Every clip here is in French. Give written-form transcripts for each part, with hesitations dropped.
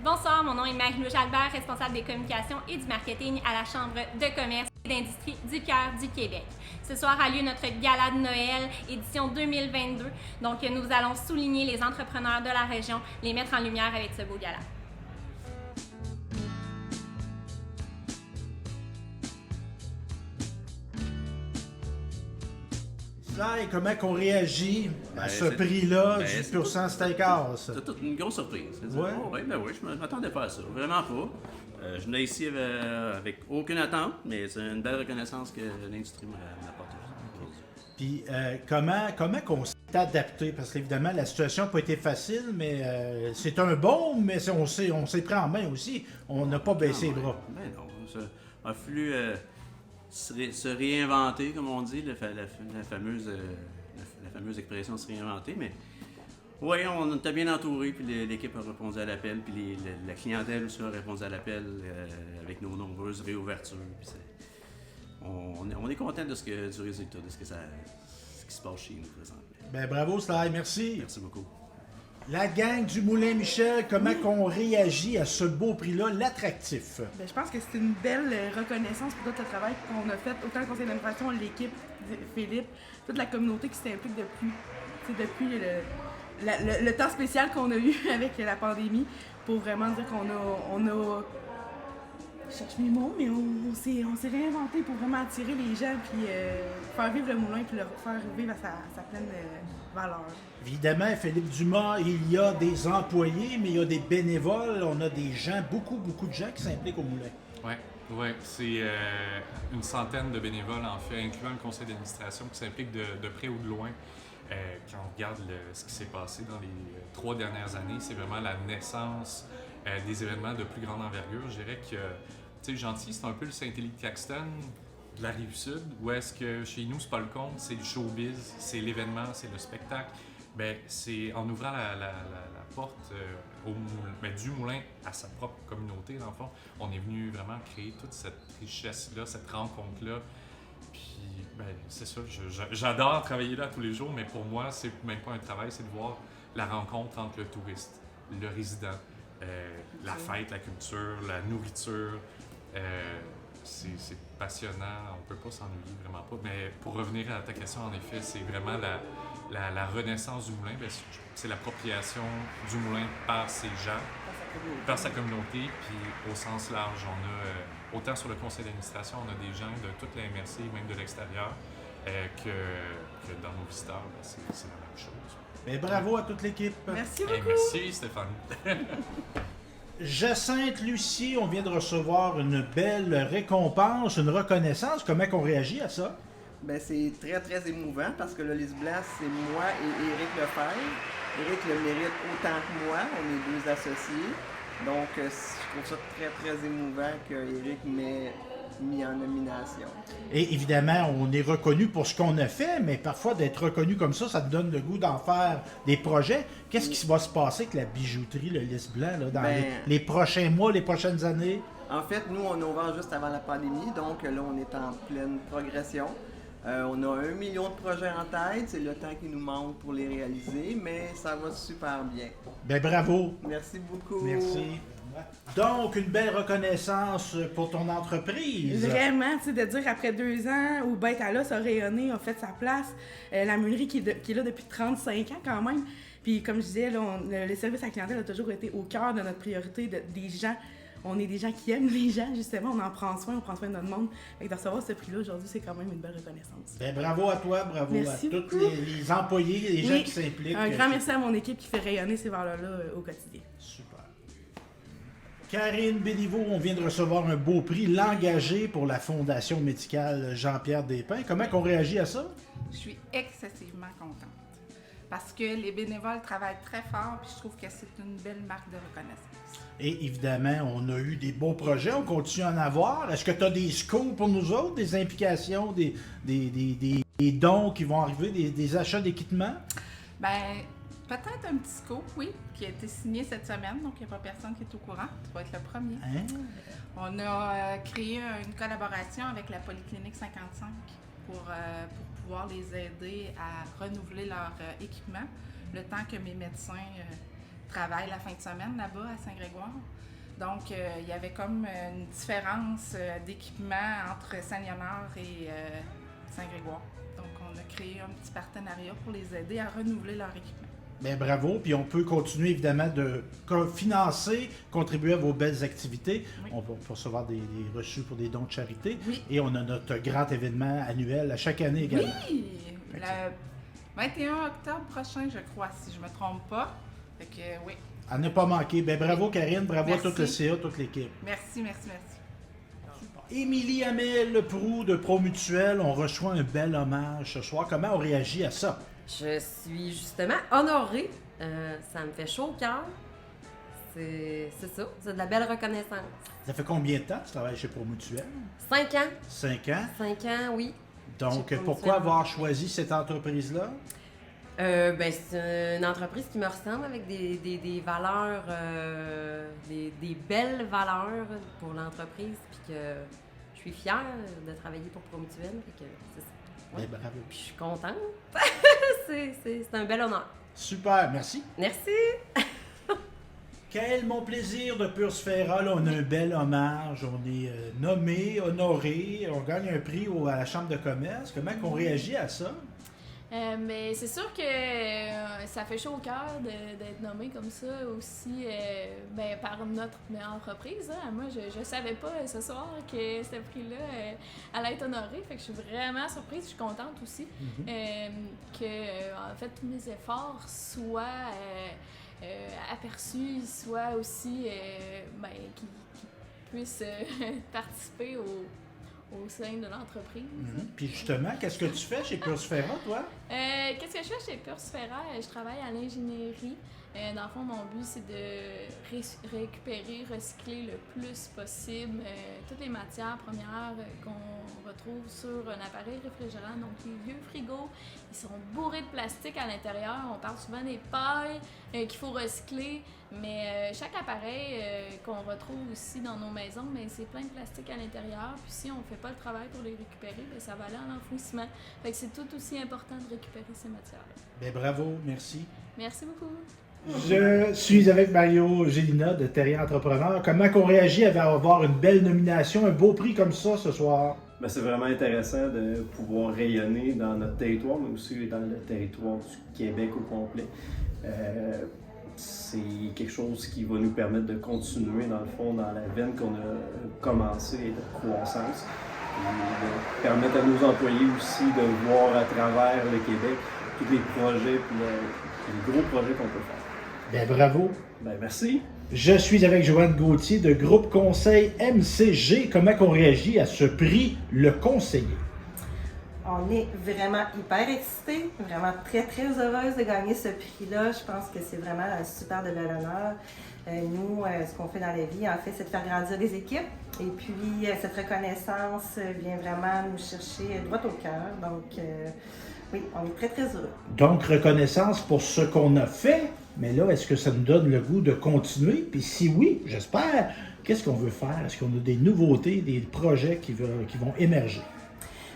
Bonsoir, mon nom est Marie-Lou Jalbert, responsable des communications et du marketing à la Chambre de commerce et d'industrie du cœur du Québec. Ce soir a lieu notre gala de Noël, édition 2022. Donc, nous allons souligner les entrepreneurs de la région, les mettre en lumière avec ce beau gala. Et comment on réagit à ce prix-là du Pur Sang Steakhouse? C'est toute une grosse surprise. Ouais. Oui, je ne m'attendais pas à ça. Vraiment pas. Je venais ici avec aucune attente, mais c'est une belle reconnaissance que l'industrie m'apporte. Puis comment on s'est adapté? Parce qu'évidemment, la situation n'a pas été facile, mais c'est un bon, mais on s'est pris en main aussi. On n'a pas baissé les bras. Ben non, ça a fallu se réinventer, comme on dit, la fameuse expression se réinventer, mais oui, on était bien entouré, puis l'équipe a répondu à l'appel, puis la clientèle aussi a répondu à l'appel avec nos nombreuses réouvertures. Puis on est content du résultat, de ce qui se passe chez nous présentement. Ben bravo, Sly, merci. Merci beaucoup. La gang du Moulin Michel, comment on réagit à ce beau prix-là, l'attractif? Bien, je pense que c'est une belle reconnaissance pour tout le travail qu'on a fait, autant le conseil d'administration, l'équipe, Philippe, toute la communauté qui s'implique depuis le temps spécial qu'on a eu avec la pandémie, pour vraiment dire qu'on a je cherche mes mots, mais on s'est réinventé pour vraiment attirer les gens, puis faire vivre le moulin, puis le faire vivre à sa pleine valeur. Évidemment, Philippe Dumas, il y a des employés, mais il y a des bénévoles. On a des gens, beaucoup de gens qui s'impliquent au moulin. Oui, c'est une centaine de bénévoles, en fait, incluant le conseil d'administration, qui s'impliquent de près ou de loin. Quand on regarde ce qui s'est passé dans les 3 dernières années, c'est vraiment la naissance des événements de plus grande envergure. Je dirais que, tu sais, Gentil, c'est un peu le Saint-Élie de Caxton de la Rive-Sud, où est-ce que chez nous, c'est pas le compte, c'est le showbiz, c'est l'événement, c'est le spectacle. Ben, c'est en ouvrant la porte du moulin à sa propre communauté, dans le fond, on est venu vraiment créer toute cette richesse-là, cette rencontre-là. Puis, ben, c'est ça, j'adore travailler là tous les jours, mais pour moi, c'est même pas un travail, c'est de voir la rencontre entre le touriste, le résident, la fête, la culture, la nourriture. C'est passionnant, on peut pas s'ennuyer, vraiment pas. Mais pour revenir à ta question, en effet, c'est vraiment la renaissance du moulin. Bien, c'est l'appropriation du moulin par ses gens, par sa communauté, puis au sens large. On a, autant sur le conseil d'administration, on a des gens de toute la MRC, même de l'extérieur, que dans nos visiteurs, bien, c'est la même chose. Mais bravo à toute l'équipe. Merci beaucoup. Merci Stéphane. Jacinthe-Lucie, on vient de recevoir une belle récompense, une reconnaissance. Comment on réagit à ça? Ben, c'est très, très émouvant parce que le Lys Blas, c'est moi et Éric Lefebvre. Éric le mérite autant que moi, on est 2 associés. Donc, je trouve ça très, très émouvant qu'Éric m'ait mis en nomination. Et évidemment, on est reconnu pour ce qu'on a fait, mais parfois d'être reconnu comme ça te donne le goût d'en faire des projets. Qu'est-ce qui va se passer avec la bijouterie, le Lys Blas, là, dans les prochains mois, les prochaines années? En fait, nous, on a ouvert juste avant la pandémie, donc là, on est en pleine progression. On a 1 million de projets en tête, c'est le temps qui nous manque pour les réaliser, mais ça va super bien. Ben bravo! Merci beaucoup! Merci. Donc, une belle reconnaissance pour ton entreprise. Vraiment, tu sais, de dire après 2 ans où Bête à l'os a rayonné, a fait sa place, la meunerie qui est là depuis 35 ans quand même. Puis comme je disais, là, le service à la clientèle a toujours été au cœur de notre priorité des gens. On est des gens qui aiment les gens, justement, on prend soin de notre monde. Et de recevoir ce prix-là aujourd'hui, c'est quand même une belle reconnaissance. Ben, bravo à toi, bravo merci à tous beaucoup. les employés, les gens qui s'impliquent. Un grand merci à mon équipe qui fait rayonner ces valeurs-là au quotidien. Super. Karine Béliveau, on vient de recevoir un beau prix, l'engagé pour la Fondation médicale Jean-Pierre Despins. Comment on réagit à ça? Je suis excessivement contente parce que les bénévoles travaillent très fort puis je trouve que c'est une belle marque de reconnaissance. Et évidemment, on a eu des beaux projets, on continue à en avoir. Est-ce que tu as des scoops pour nous autres, des implications, des dons qui vont arriver, des achats d'équipements? Bien, peut-être un petit scoop, oui, qui a été signé cette semaine, donc il n'y a pas personne qui est au courant. Tu vas être le premier. Hein? On a créé une collaboration avec la Polyclinique 55 pour pouvoir les aider à renouveler leur équipement, le temps que mes médecins travaillent la fin de semaine là-bas à Saint-Grégoire. Donc, il y avait comme une différence d'équipement entre Saint-Léonard et Saint-Grégoire. Donc, on a créé un petit partenariat pour les aider à renouveler leur équipement. Bien, bravo. Puis on peut continuer évidemment de financer, contribuer à vos belles activités. Oui. On peut recevoir des reçus pour des dons de charité. Oui. Et on a notre grand événement annuel à chaque année également. Oui! Le 21 octobre prochain, je crois, si je ne me trompe pas. Fait que oui. À ne pas manquer. Bien, bravo Karine, bravo Merci. à tout le CA, toute l'équipe. Merci. Émilie Hamel Proulx de ProMutuel, on reçoit un bel hommage ce soir. Comment on réagit à ça? Je suis justement honorée. Ça me fait chaud au cœur. C'est ça, c'est de la belle reconnaissance. Ça fait combien de temps que tu travailles chez ProMutuel? 5 ans. 5 ans. 5 ans, oui. Donc, Chez pourquoi ProMutuel. avoir choisi cette entreprise-là? C'est une entreprise qui me ressemble avec des valeurs, des belles valeurs pour l'entreprise, puis que je suis fière de travailler pour ProMutuel. Fait que c'est ça. Ouais. Bien, bravo. Puis je suis contente. c'est un bel honneur. Super, merci. Merci. Quel mon plaisir de Pursfera. Là, on a un bel hommage. On est nommé, honoré. On gagne un prix à la Chambre de commerce. Comment on réagit à ça? Mais c'est sûr que ça fait chaud au cœur d'être nommé comme ça aussi par notre entreprise. Hein. Moi, je savais pas ce soir que ce prix-là allait être honoré. Fait que je suis vraiment surprise. Je suis contente aussi que en fait tous mes efforts soient aperçus, soient aussi qu'ils puissent participer au sein de l'entreprise. Puis justement, qu'est-ce que tu fais chez Pursfera, toi? Qu'est-ce que je fais chez Pursfera? Je travaille à l'ingénierie. Dans le fond, mon but, c'est de récupérer, recycler le plus possible toutes les matières premières qu'on retrouve sur un appareil réfrigérant. Donc, les vieux frigos, ils sont bourrés de plastique à l'intérieur. On parle souvent des pailles qu'il faut recycler. Mais chaque appareil qu'on retrouve aussi dans nos maisons, c'est plein de plastique à l'intérieur. Puis si on ne fait pas le travail pour les récupérer, ça va aller en enfouissement. Fait que c'est tout aussi important de récupérer ces matières-là. Bien, bravo, merci. Merci beaucoup. Je suis avec Mario Gélina de Terrien Entrepreneur. Comment qu'on réagit à avoir une belle nomination, un beau prix comme ça ce soir? Ben, c'est vraiment intéressant de pouvoir rayonner dans notre territoire, mais aussi dans le territoire du Québec au complet. C'est quelque chose qui va nous permettre de continuer, dans le fond, dans la veine qu'on a commencé et de croissance. Et de permettre à nos employés aussi de voir à travers le Québec tous les projets et les gros projets qu'on peut faire. Bien, bravo. Ben, merci. Je suis avec Joanne Gauthier de Groupe Conseil MCG. Comment qu'on réagit à ce prix, le conseiller? On est vraiment hyper excités, vraiment très, très heureuse de gagner ce prix-là. Je pense que c'est vraiment un super de bel honneur. Nous, ce qu'on fait dans la vie, en fait, c'est de faire grandir les équipes. Et puis, cette reconnaissance vient vraiment nous chercher droit au cœur. Donc, oui, on est très, très heureux. Donc, reconnaissance pour ce qu'on a fait. Mais là, est-ce que ça nous donne le goût de continuer? Puis si oui, j'espère, qu'est-ce qu'on veut faire? Est-ce qu'on a des nouveautés, des projets qui vont émerger?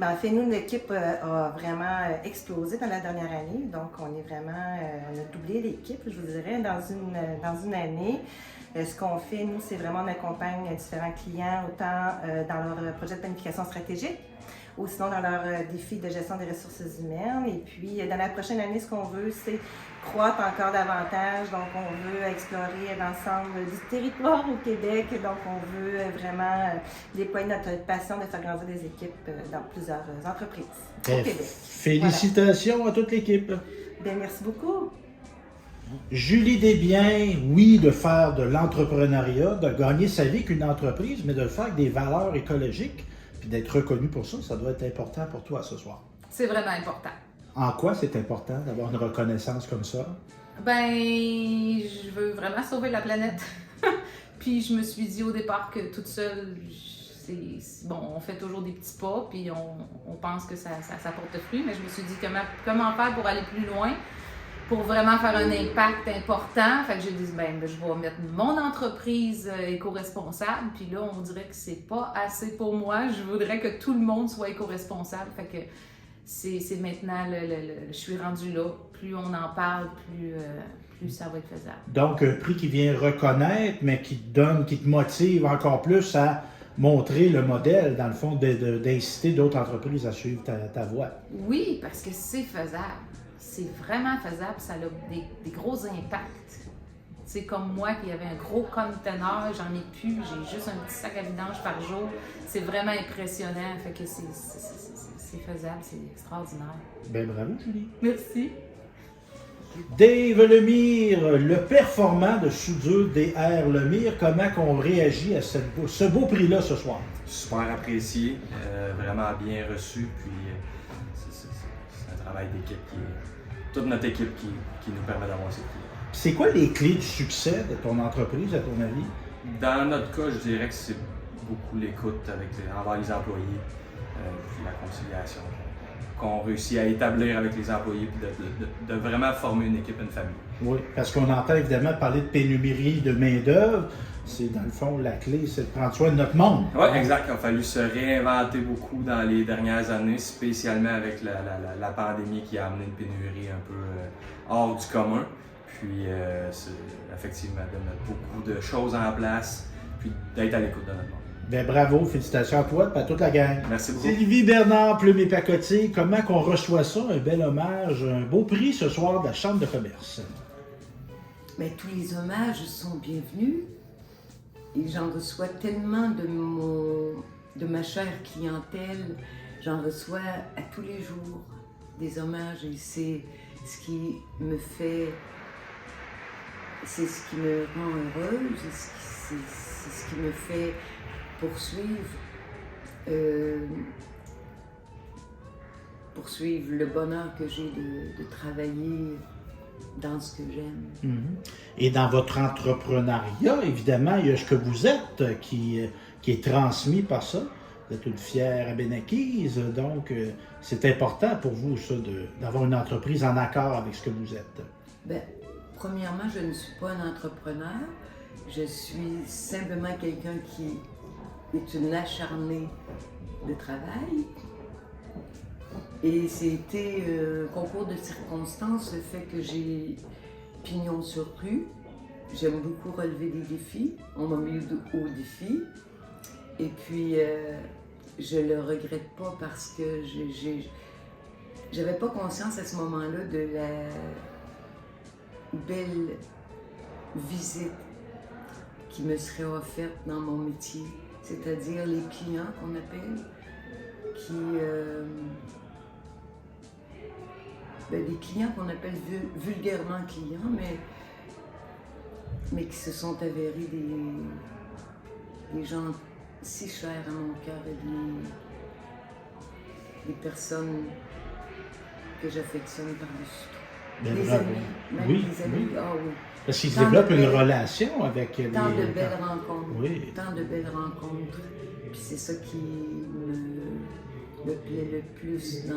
En fait, nous, l'équipe a vraiment explosé dans la dernière année. Donc, on a doublé l'équipe, je vous dirais, dans une année. Ce qu'on fait, nous, c'est vraiment on accompagne différents clients, autant dans leur projet de planification stratégique, ou sinon dans leur défi de gestion des ressources humaines. Et puis, dans la prochaine année, ce qu'on veut, c'est croître encore davantage. Donc, on veut explorer l'ensemble du territoire au Québec. Donc, on veut vraiment déployer notre passion de faire grandir des équipes dans plusieurs entreprises au Québec. Félicitations à toute l'équipe. Bien, merci beaucoup. Julie Desbiens, oui, de faire de l'entrepreneuriat, de gagner sa vie qu'une entreprise, mais de le faire avec des valeurs écologiques, puis d'être reconnu pour ça, ça doit être important pour toi ce soir. C'est vraiment important. En quoi c'est important d'avoir une reconnaissance comme ça? Je veux vraiment sauver la planète. Puis je me suis dit au départ que toute seule, on fait toujours des petits pas, puis on pense que ça porte fruit, mais je me suis dit comment faire pour aller plus loin, pour vraiment faire un impact important. Fait que j'ai dit, je vais mettre mon entreprise éco-responsable, puis là, on dirait que c'est pas assez pour moi. Je voudrais que tout le monde soit éco-responsable. Fait que c'est maintenant, je suis rendue là. Plus on en parle, plus ça va être faisable. Donc, un prix qui vient reconnaître, mais qui te motive encore plus à montrer le modèle, dans le fond, d'inciter d'autres entreprises à suivre ta voie. Oui, parce que c'est faisable. C'est vraiment faisable. Ça a des gros impacts. C'est comme moi qui avait un gros conteneur, j'en ai plus, j'ai juste un petit sac à vidange par jour. C'est vraiment impressionnant. Fait que c'est faisable, c'est extraordinaire. Ben bravo, Julie. Merci. Dave Lemire, le performant de soudure DR Lemire, comment qu'on réagit à ce beau prix-là ce soir? Super apprécié, vraiment bien reçu, puis c'est un travail d'équipe toute notre équipe qui nous permet d'avoir ces prix. C'est quoi les clés du succès de ton entreprise, à ton avis? Dans notre cas, je dirais que c'est beaucoup l'écoute envers les employés, puis la conciliation qu'on réussit à établir avec les employés, puis de vraiment former une équipe, une famille. Oui, parce qu'on entend évidemment parler de pénurie de main-d'œuvre. C'est dans le fond, la clé, c'est de prendre soin de notre monde. Oui, exact. Il a fallu se réinventer beaucoup dans les dernières années, spécialement avec la pandémie qui a amené une pénurie un peu hors du commun. Puis, effectivement, de mettre beaucoup de choses en place, puis d'être à l'écoute de notre monde. Bien, bravo, félicitations à toi et à toute la gang. Merci beaucoup. Sylvie Bernard, Plume et Pacotier, comment qu'on reçoit ça, un bel hommage, un beau prix ce soir de la Chambre de commerce? Mais tous les hommages sont bienvenus et j'en reçois tellement de ma chère clientèle, j'en reçois à tous les jours des hommages et c'est ce qui me fait, c'est ce qui me rend heureuse, c'est ce qui me fait poursuivre le bonheur que j'ai de travailler dans ce que j'aime. Et dans votre entrepreneuriat, évidemment, il y a ce que vous êtes qui est transmis par ça. Vous êtes une fière abénaquise, donc c'est important pour vous, ça, d'avoir une entreprise en accord avec ce que vous êtes. Bien, premièrement, je ne suis pas un entrepreneur. Je suis simplement quelqu'un qui est une acharnée de travail. Et c'était concours de circonstances, le fait que j'ai pignon sur rue. J'aime beaucoup relever des défis. On m'a mis au défi. Et puis, je le regrette pas parce que j'avais pas conscience à ce moment-là de la belle visite qui me serait offerte dans mon métier. C'est-à-dire les clients qu'on appelle, des clients qu'on appelle vulgairement clients, mais qui se sont avérés des gens si chers à mon cœur et des personnes que j'affectionne par-dessus tout. Des amis, même des amis. Oui. Ah oui. Parce qu'ils développent une relation avec Tant de belles rencontres. Oui. Tant de belles rencontres. Puis c'est ça qui me plaît le plus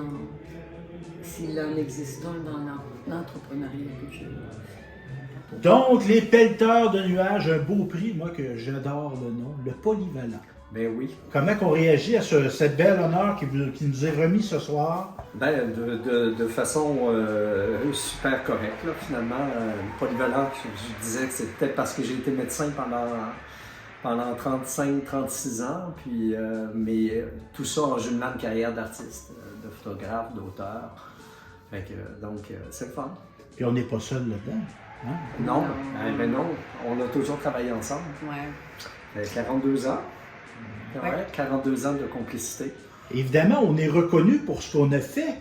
s'il en existe un dans l'entrepreneuriat que je... Donc, les pelleteurs de nuages, un beau prix, moi que j'adore le nom, le polyvalent. Ben oui. Comment qu'on réagit à cette belle honneur qui nous est remis ce soir? Ben, de façon super correcte, là, finalement. Polyvalent, je disais que c'était parce que j'ai été médecin pendant 35-36 ans, puis, mais tout ça en jumelant une carrière d'artiste, de photographe, d'auteur. Fait que, donc, c'est le fun. Puis on n'est pas seul là-dedans. Hein? Non, ben non, on a toujours travaillé ensemble. Ouais. 42 ans. Ouais, 42 ans de complicité. Évidemment, on est reconnu pour ce qu'on a fait,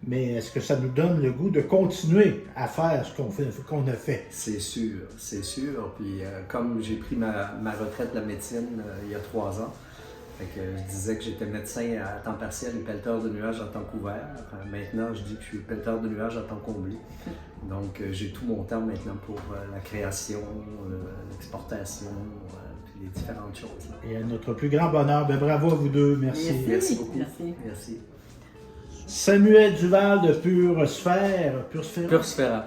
mais est-ce que ça nous donne le goût de continuer à faire ce qu'on a fait? C'est sûr, c'est sûr. Puis comme j'ai pris ma retraite de la médecine il y a 3 ans, fait que je disais que j'étais médecin à temps partiel et pelleteur de nuages à temps couvert. Maintenant, je dis que je suis pelleteur de nuages à temps comblé. Donc, j'ai tout mon temps maintenant pour la création, l'exportation, puis les différentes choses. Et à notre plus grand bonheur, ben bravo à vous deux. Merci. Merci beaucoup. Merci. Samuel Duval de Pure Sphère. Pure Sphère.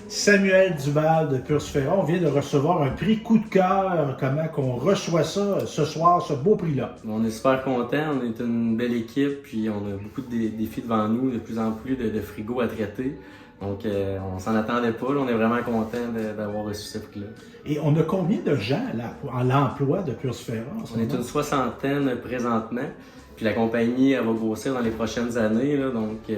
Samuel Duval de Purs-Ferron, on vient de recevoir un prix coup de cœur. Comment qu'on reçoit ça ce soir, ce beau prix-là? On est super contents, on est une belle équipe, puis on a beaucoup de défis devant nous, de plus en plus de frigos à traiter. Donc on s'en attendait pas, là, on est vraiment contents d'avoir reçu ce prix-là. Et on a combien de gens à l'emploi de Purs-Ferron? On est une 60aine présentement, puis la compagnie elle va grossir dans les prochaines années, là, donc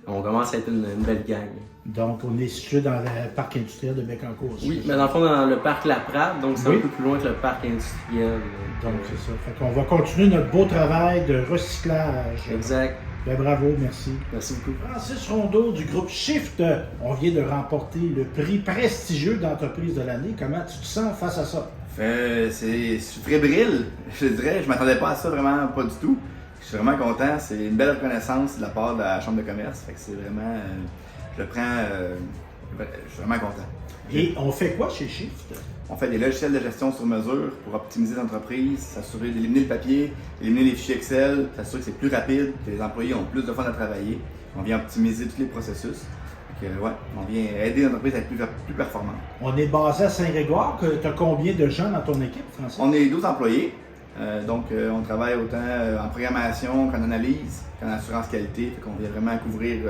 on commence à être une belle gang. Donc, on est situé dans le parc industriel de Bécancour. Oui, mais dans le fond, dans le parc La Prade, donc c'est un peu plus loin que le parc industriel. Donc, c'est ça. Fait qu'on va continuer notre beau travail de recyclage. Exact. Ben, bravo, merci. Merci beaucoup. Francis Rondeau du groupe Shift, on vient de remporter le prix prestigieux d'entreprise de l'année. Comment tu te sens face à ça? C'est fébrile, je dirais. Je m'attendais pas à ça, vraiment pas du tout. Je suis vraiment content. C'est une belle reconnaissance de la part de la Chambre de commerce. Fait que c'est vraiment... je le prends... je suis vraiment content. Et on fait quoi chez Shift? On fait des logiciels de gestion sur mesure pour optimiser l'entreprise, s'assurer d'éliminer le papier, éliminer les fichiers Excel, s'assurer que c'est plus rapide, que les employés ont plus de fun à travailler. On vient optimiser tous les processus. Donc, on vient aider l'entreprise à être plus performante. On est basé à Saint-Grégoire. Tu as combien de gens dans ton équipe, Francis? On est 12 employés. On travaille autant en programmation qu'en analyse, qu'en assurance qualité. On vient vraiment couvrir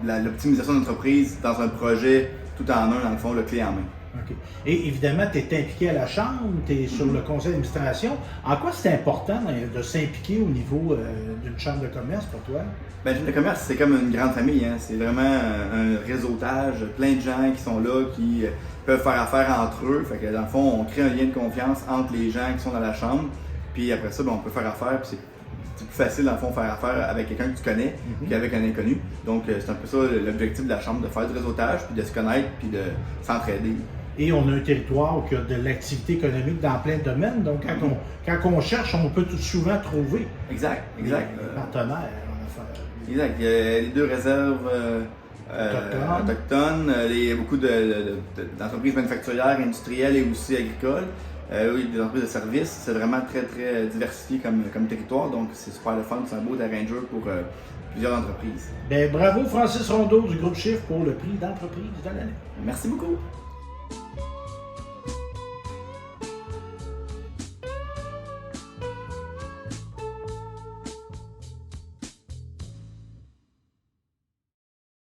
l'optimisation de l'entreprise dans un projet tout en un, dans le fond, le clé en main. Okay. Et évidemment, tu es impliqué à la Chambre, tu es sur le conseil d'administration. En quoi c'est important de s'impliquer au niveau d'une chambre de commerce pour toi? Bien, la chambre de commerce, c'est comme une grande famille. Hein? C'est vraiment un réseautage, plein de gens qui sont là, qui peuvent faire affaire entre eux. Fait que, dans le fond, on crée un lien de confiance entre les gens qui sont dans la chambre. Puis après ça, on peut faire affaire. Puis c'est plus facile, dans le fond, faire affaire avec quelqu'un que tu connais qu'avec un inconnu. Donc, c'est un peu ça l'objectif de la Chambre, de faire du réseautage, puis de se connaître, puis de s'entraider. Et on a un territoire où il y a de l'activité économique dans plein de domaines. Donc, quand on cherche, on peut tout souvent trouver des partenaires en affaires. Exact. Il y a les 2 réserves autochtones. Il y a beaucoup d'entreprises manufacturières, industrielles et aussi agricoles. Oui, des entreprises de services. C'est vraiment très, très diversifié comme territoire. Donc, c'est super le fun. C'est un beau terrain de jeu pour plusieurs entreprises. Bien, bravo Francis Rondeau du groupe Shift pour le prix d'entreprise de l'année. Merci beaucoup.